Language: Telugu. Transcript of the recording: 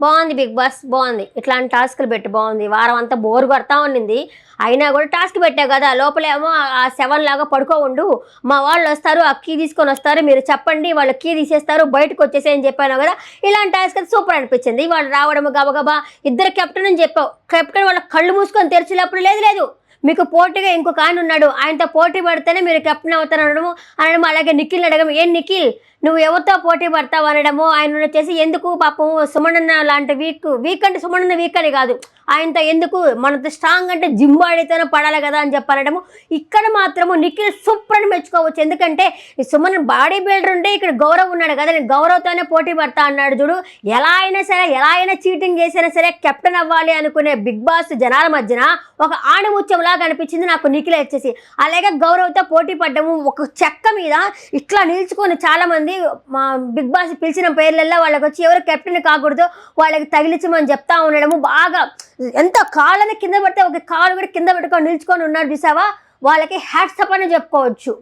బాగుంది బిగ్ బాస్, బాగుంది. ఇట్లాంటి టాస్క్లు పెట్టి బాగుంది. వారం అంతా బోర్ కొడతా ఉండింది. అయినా కూడా టాస్క్ పెట్టావు కదా, లోపలేమో ఆ 7 లాగా పడుకో ఉండు, మా వాళ్ళు వస్తారు, ఆ కీ తీసుకొని వస్తారు, మీరు చెప్పండి, వాళ్ళు కీ తీసేస్తారు, బయటకు వచ్చేసి అని చెప్పాను కదా. ఇలాంటి టాస్క్ అయితే సూపర్ అనిపించింది. వాళ్ళు రావడము గబగబా, ఇద్దరు కెప్టెన్ అని చెప్పావు. కెప్టెన్ వాళ్ళ కళ్ళు మూసుకొని తెరిచినప్పుడు లేదు లేదు, మీకు పోటీగా ఇంకొక ఆయన ఉన్నాడు, ఆయనతో పోటీ పడితేనే మీరు కెప్టెన్ అవుతారు అనడము. అలాగే నిఖిల్ అడగము, ఏం నిఖిల్ నువ్వు ఎవరితో పోటీ పడతావు అనడము. ఆయన వచ్చేసి ఎందుకు పాపం సుమనన్న లాంటి వీక్ అంటే సుమనన్న వీక్ అని కాదు, ఆయనతో ఎందుకు, మనతో స్ట్రాంగ్ అంటే జిమ్ బాడీతోనే పడాలి కదా అని చెప్పనడము. ఇక్కడ మాత్రము నిఖిల్ సూపర్ అని మెచ్చుకోవచ్చు. ఎందుకంటే ఈ సుమన్ బాడీ బిల్డర్ ఉంటే ఇక్కడ గౌరవ్ ఉన్నాడు కదా, నేను గౌరవ్తోనే పోటీ పడతా అన్నాడు చూడు. ఎలా అయినా సరే, ఎలా అయినా చీటింగ్ చేసినా సరే కెప్టెన్ అవ్వాలి అనుకునే బిగ్ బాస్ జనాల మధ్యన ఒక ఆణిముత్యంలాగా అనిపించింది నాకు నిఖిల్ వచ్చేసి. అలాగే గౌరవ్తో పోటీ పడ్డము, ఒక చెక్క మీద ఇట్లా నిల్చుకొని చాలా మంది మా బిగ్ బాస్ పిలిచిన పేర్లలో వాళ్ళకి వచ్చి ఎవరు కెప్టెన్ కాకూడదు వాళ్ళకి తగిలించమని చెప్తా ఉండడము. బాగా ఎంత కాళ్ళని కింద పడితే ఒక కాలు కూడా కింద పెట్టుకొని నిల్చుకొని ఉన్నారు చూసావా, వాళ్ళకి హ్యాట్సప్ అని చెప్పుకోవచ్చు.